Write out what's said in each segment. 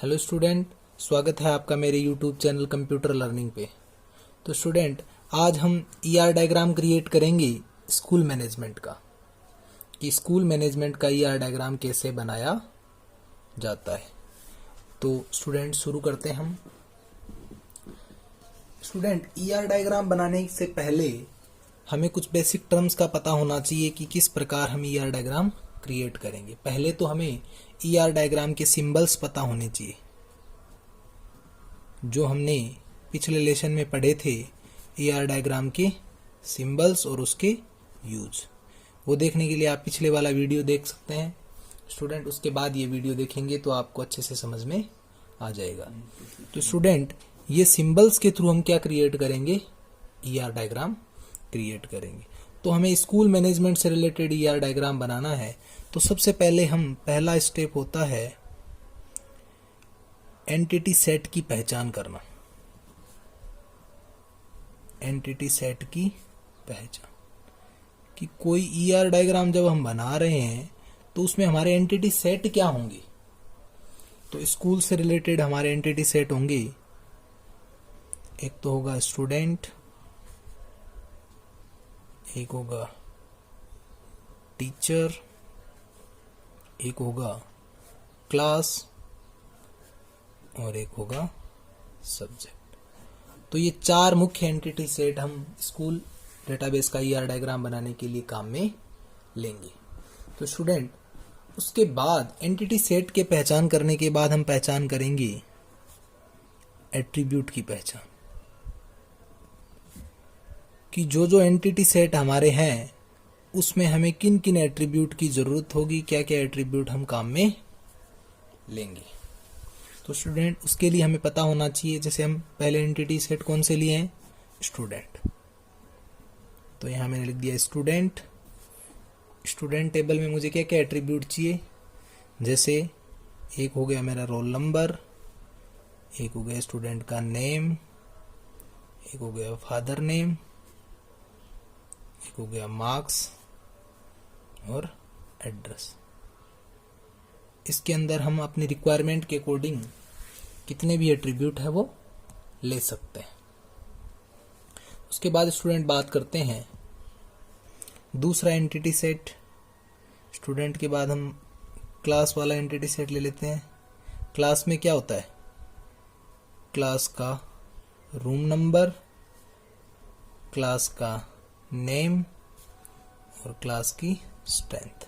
Hello student, स्वागत है आपका मेरे यूट्यूब चैनल कंप्यूटर लर्निंग पे। तो स्टूडेंट, आज हम ईआर डायग्राम क्रिएट करेंगे स्कूल मैनेजमेंट का, कि स्कूल मैनेजमेंट का ईआर डायग्राम कैसे बनाया जाता है। तो स्टूडेंट शुरू करते हैं हम। स्टूडेंट, ईआर डायग्राम बनाने से पहले हमें कुछ बेसिक टर्म्स का पता होना चाहिए कि किस प्रकार हम ईआर डायग्राम क्रिएट करेंगे। पहले तो हमें ईआर डायग्राम के सिंबल्स पता होने चाहिए, जो हमने पिछले लेसन में पढ़े थे। ईआर डायग्राम के सिंबल्स और उसके यूज, वो देखने के लिए आप पिछले वाला वीडियो देख सकते हैं स्टूडेंट। उसके बाद ये वीडियो देखेंगे तो आपको अच्छे से समझ में आ जाएगा। तो स्टूडेंट, ये सिंबल्स के थ्रू हम क्या क्रिएट करेंगे, ईआर डायग्राम क्रिएट करेंगे। तो हमें स्कूल मैनेजमेंट से रिलेटेड ईआर डायग्राम बनाना है। तो सबसे पहले पहला स्टेप होता है एंटिटी सेट की पहचान करना। एंटिटी सेट की पहचान, कि कोई ईआर डायग्राम जब हम बना रहे हैं तो उसमें हमारे एंटिटी सेट क्या होंगे। तो स्कूल से रिलेटेड हमारे एंटिटी सेट होंगे, एक तो होगा स्टूडेंट, एक होगा टीचर, एक होगा क्लास और एक होगा सब्जेक्ट। तो ये चार मुख्य एंटिटी सेट हम स्कूल डेटाबेस का ईआर डायग्राम बनाने के लिए काम में लेंगे। तो स्टूडेंट, उसके बाद एंटिटी सेट के पहचान करने के बाद हम पहचान करेंगे एट्रीब्यूट की पहचान, कि जो एंटिटी सेट हमारे हैं उसमें हमें किन किन एट्रीब्यूट की जरूरत होगी, क्या क्या एट्रीब्यूट हम काम में लेंगे। तो स्टूडेंट, उसके लिए हमें पता होना चाहिए। जैसे हम पहले एंटिटी सेट कौन से लिए हैं, स्टूडेंट। तो यहां मैंने लिख दिया स्टूडेंट। स्टूडेंट टेबल में मुझे क्या क्या एट्रीब्यूट चाहिए, जैसे एक हो गया मेरा रोल नंबर, एक हो गया स्टूडेंट का नेम, एक हो गया फादर नेम, एक हो गया मार्क्स और एड्रेस। इसके अंदर हम अपनी रिक्वायरमेंट के अकॉर्डिंग कितने भी एट्रीब्यूट है वो ले सकते हैं। उसके बाद स्टूडेंट बात करते हैं दूसरा एंटिटी सेट। स्टूडेंट के बाद हम क्लास वाला एंटिटी सेट ले लेते हैं। क्लास में क्या होता है, क्लास का रूम नंबर, क्लास का नेम और क्लास की स्ट्रेंथ।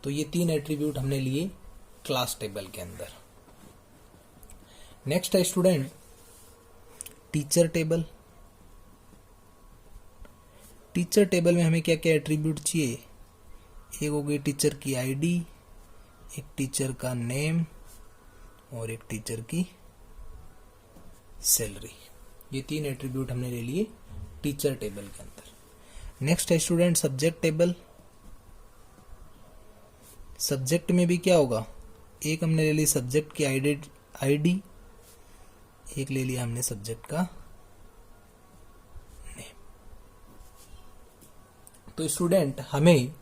तो ये तीन एट्रीब्यूट हमने लिए क्लास टेबल के अंदर। नेक्स्ट है student teacher table. Teacher table में हमें क्या क्या एट्रीब्यूट चाहिए, एक हो गई टीचर की आईडी, एक टीचर का नेम और एक टीचर की सैलरी। ये तीन एट्रीब्यूट हमने ले लिए टीचर टेबल के अंदर। नेक्स्ट है स्टूडेंट सब्जेक्ट टेबल। सब्जेक्ट में भी क्या होगा, एक हमने ले ली सब्जेक्ट की आईडी, एक ले लिया हमने सब्जेक्ट का नेम। तो स्टूडेंट, हमें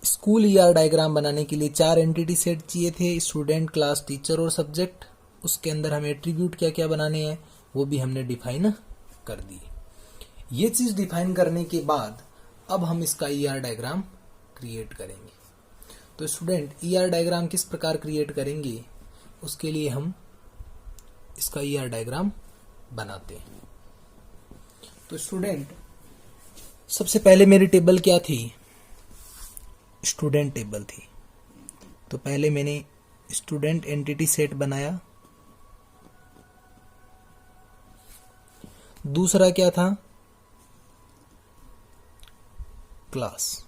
स्कूल ईआर डायग्राम बनाने के लिए चार एंटिटी सेट चाहिए थे, स्टूडेंट, क्लास, टीचर और सब्जेक्ट। उसके अंदर हमें एट्रीब्यूट क्या क्या बनाने हैं वो भी हमने डिफाइन कर दी। ये चीज डिफाइन करने के बाद अब हम इसका ईआर डायग्राम क्रिएट करेंगे। तो स्टूडेंट, ईआर डायग्राम किस प्रकार क्रिएट करेंगे, उसके लिए हम इसका ईआर डायग्राम बनाते हैं। तो स्टूडेंट, सबसे पहले मेरी टेबल क्या थी, स्टूडेंट टेबल थी। तो पहले मैंने स्टूडेंट एंटिटी सेट बनाया। दूसरा क्या था, क्लास।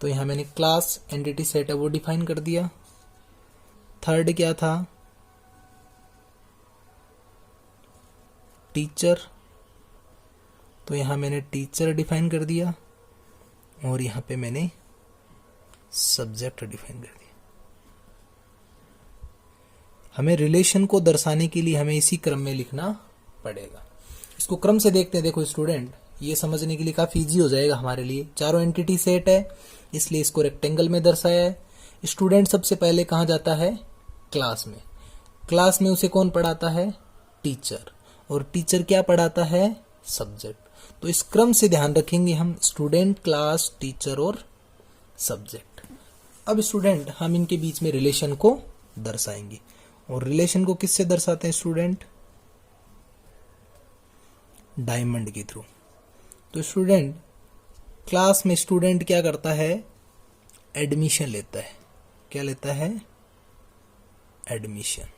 तो यहां मैंने क्लास एंटिटी सेट है वो डिफाइन कर दिया। थर्ड क्या था, टीचर। तो यहां मैंने टीचर डिफाइन कर दिया और यहां पे मैंने सब्जेक्ट डिफाइन कर दिया। हमें रिलेशन को दर्शाने के लिए हमें इसी क्रम में लिखना पड़ेगा। इसको क्रम से देखते हैं। देखो स्टूडेंट, ये समझने के लिए काफी इजी हो जाएगा हमारे लिए। चारों एंटिटी सेट है इसलिए इसको रेक्टेंगल में दर्शाया है। स्टूडेंट सबसे पहले कहाँ जाता है? क्लास में। क्लास में उसे कौन पढ़ाता है? टीचर। और टीचर क्या पढ़ाता है? सब्जेक्ट। तो इस क्रम से ध्यान रखेंगे हम, स्टूडेंट, क्लास, टीचर और सब्जेक्ट। अब स्टूडेंट हम इनके बीच में रिलेशन को दर्शाएंगे। और रिलेशन को किससे दर्शाते हैं स्टूडेंट? डायमंड के थ्रू। तो स्टूडेंट क्लास में स्टूडेंट क्या करता है? एडमिशन लेता है। क्या लेता है? एडमिशन।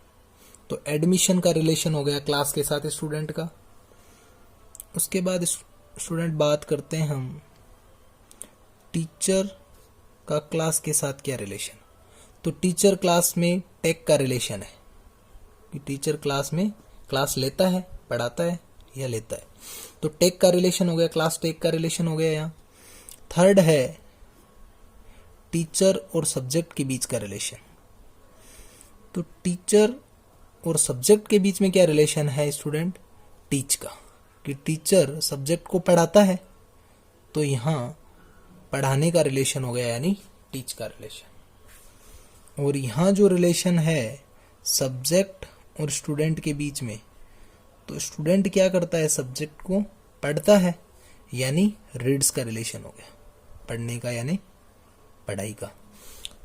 तो एडमिशन का रिलेशन हो गया क्लास के साथ स्टूडेंट का। उसके बाद स्टूडेंट बात करते हैं हम टीचर का क्लास के साथ क्या रिलेशन। तो टीचर क्लास में टेक का रिलेशन है कि टीचर क्लास में क्लास लेता है, पढ़ाता है या लेता है। तो टेक का रिलेशन हो गया, क्लास टेक का रिलेशन हो गया यहाँ। थर्ड है टीचर और सब्जेक्ट के बीच का रिलेशन। तो टीचर और सब्जेक्ट के बीच में क्या रिलेशन है स्टूडेंट? टीच का, कि टीचर सब्जेक्ट को पढ़ाता है, तो यहाँ पढ़ाने का रिलेशन हो गया यानी टीच का रिलेशन। और यहाँ जो रिलेशन है सब्जेक्ट और स्टूडेंट के बीच में, तो स्टूडेंट क्या करता है? सब्जेक्ट को पढ़ता है यानी रीड्स का रिलेशन हो गया, पढ़ने का यानी पढ़ाई का।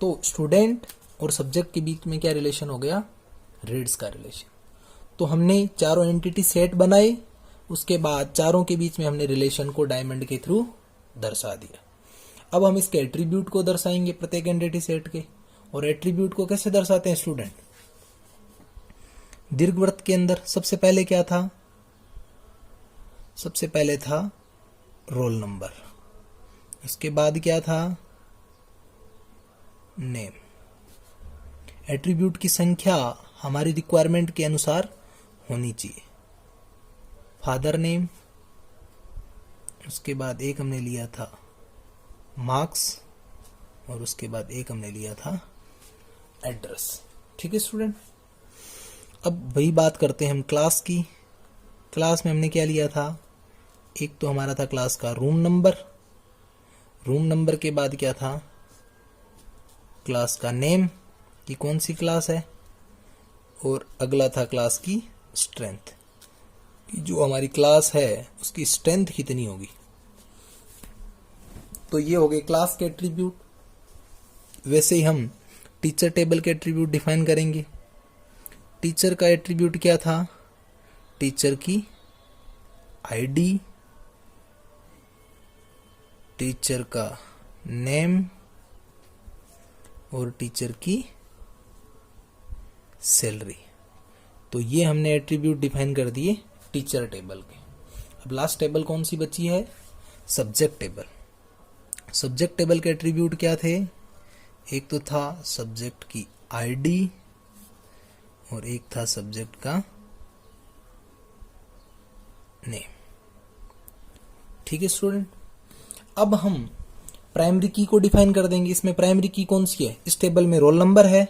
तो स्टूडेंट और सब्जेक्ट के बीच में क्या रिलेशन हो गया? रीड्स का रिलेशन। तो हमने चारों एंटिटी सेट बनाए, उसके बाद चारों के बीच में हमने रिलेशन को डायमंड के थ्रू दर्शा दिया। अब हम इसके एट्रीब्यूट को दर्शाएंगे प्रत्येक एंटिटी सेट के। और एट्रीब्यूट को कैसे दर्शाते हैं स्टूडेंट? दीर्घवृत्त के अंदर सबसे पहले क्या था? सबसे पहले था रोल नंबर। इसके बाद क्या था? नेम। एट्रीब्यूट की संख्या हमारी रिक्वायरमेंट के अनुसार होनी चाहिए। फादर नेम, उसके बाद एक हमने लिया था मार्क्स, और उसके बाद एक हमने लिया था एड्रेस। ठीक है स्टूडेंट। अब वही बात करते हैं हम क्लास की। क्लास में हमने क्या लिया था? एक तो हमारा था क्लास का रूम नंबर। रूम नंबर के बाद क्या था? क्लास का नेम कि कौन सी क्लास है। और अगला था क्लास की स्ट्रेंथ, कि जो हमारी क्लास है उसकी स्ट्रेंथ कितनी होगी। तो ये हो गए क्लास के एट्रीब्यूट। वैसे ही हम टीचर टेबल के एट्रीब्यूट डिफाइन करेंगे। टीचर का एट्रीब्यूट क्या था? टीचर की आईडी, टीचर का नेम और टीचर की सैलरी। तो ये हमने एट्रीब्यूट डिफाइन कर दिए टीचर टेबल के। अब लास्ट टेबल कौन सी बची है? Subject table. सब्जेक्ट टेबल के एट्रीब्यूट क्या थे? एक तो था सब्जेक्ट की आईडी और एक था सब्जेक्ट का नेम। ठीक है स्टूडेंट। अब हम प्राइमरी की को डिफाइन कर देंगे। इसमें प्राइमरी की कौन सी है? इस टेबल में रोल नंबर है,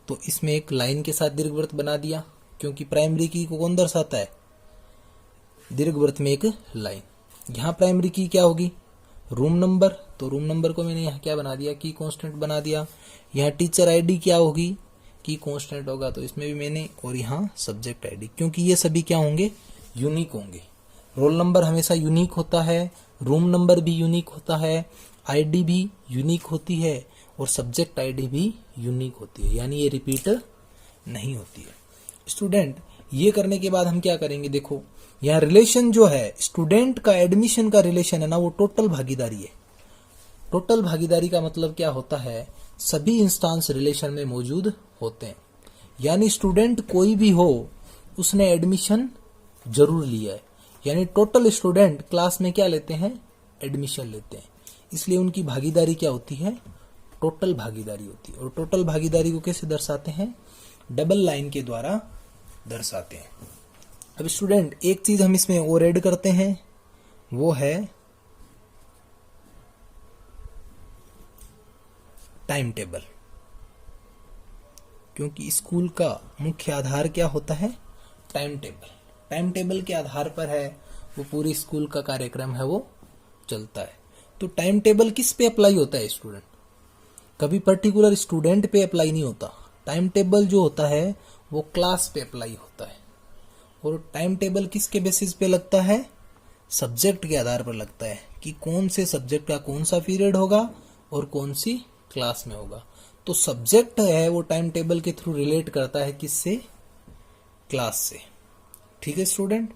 तो इसमें एक लाइन के साथ दीर्घवृत्त बना दिया, क्योंकि प्राइमरी की को कौन दर्शाता है? दीर्घवृत्त में एक लाइन। यहाँ प्राइमरी की क्या होगी? Room number. तो रूम नंबर को मैंने यहाँ क्या बना दिया? की कांस्टेंट बना दिया। यहाँ टीचर आईडी क्या होगी? की कांस्टेंट होगा, तो इसमें भी मैंने। और यहाँ सब्जेक्ट आईडी, क्योंकि ये सभी क्या होंगे? यूनिक होंगे। रोल नंबर हमेशा यूनिक होता है, रूम नंबर भी यूनिक होता है, आईडी भी यूनिक होती है और सब्जेक्ट आईडी भी यूनिक होती है, यानी ये रिपीट नहीं होती है। स्टूडेंट ये करने के बाद हम क्या करेंगे? देखो यहाँ रिलेशन जो है स्टूडेंट का एडमिशन का रिलेशन है ना, वो टोटल भागीदारी है। टोटल भागीदारी का मतलब क्या होता है? सभी इंस्टांस रिलेशन में मौजूद होते हैं, यानी स्टूडेंट कोई भी हो उसने एडमिशन जरूर लिया है। यानी टोटल स्टूडेंट क्लास में क्या लेते हैं? एडमिशन लेते हैं। इसलिए उनकी भागीदारी क्या होती है? टोटल भागीदारी होती है। और टोटल भागीदारी को कैसे दर्शाते हैं? डबल लाइन के द्वारा दर्शाते हैं। अब स्टूडेंट एक चीज हम इसमें और ऐड करते हैं, वो है टाइम टेबल। क्योंकि स्कूल का मुख्य आधार क्या होता है? Time table. टाइम टेबल के आधार पर है वो पूरी स्कूल का कार्यक्रम है वो चलता है। तो टाइम टेबल किस पे अप्लाई होता है स्टूडेंट? कभी पर्टिकुलर स्टूडेंट पे अप्लाई नहीं होता। टाइम टेबल जो होता है वो क्लास पे अप्लाई होता है। और टाइम टेबल किसके बेसिस पे लगता है? सब्जेक्ट के आधार पर लगता है कि कौन से सब्जेक्ट का कौन सा पीरियड होगा और कौन सी क्लास में होगा। तो सब्जेक्ट है वो टाइम टेबल के थ्रू रिलेट करता है किससे? क्लास से। ठीक है स्टूडेंट।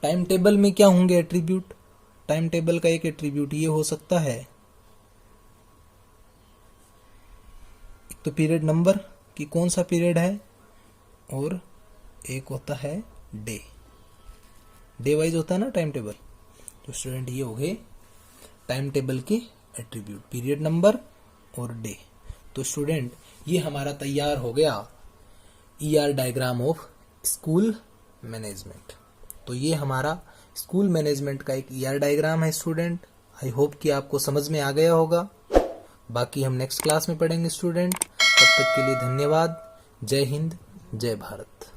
टाइम टेबल में क्या होंगे एट्रीब्यूट? टाइम टेबल का एक एट्रीब्यूट ये हो सकता है, एक तो पीरियड नंबर कि कौन सा पीरियड है, और एक होता है डे। डे वाइज होता है ना टाइम टेबल। तो स्टूडेंट ये हो गए टाइम टेबल के एट्रीब्यूट, पीरियड नंबर और डे। तो स्टूडेंट ये हमारा तैयार हो गया ER diagram of school management. तो ये हमारा स्कूल मैनेजमेंट का एक ER डायग्राम है स्टूडेंट। आई होप कि आपको समझ में आ गया होगा। बाकी हम नेक्स्ट क्लास में पढ़ेंगे स्टूडेंट। तब तक के लिए धन्यवाद। जय हिंद, जय भारत।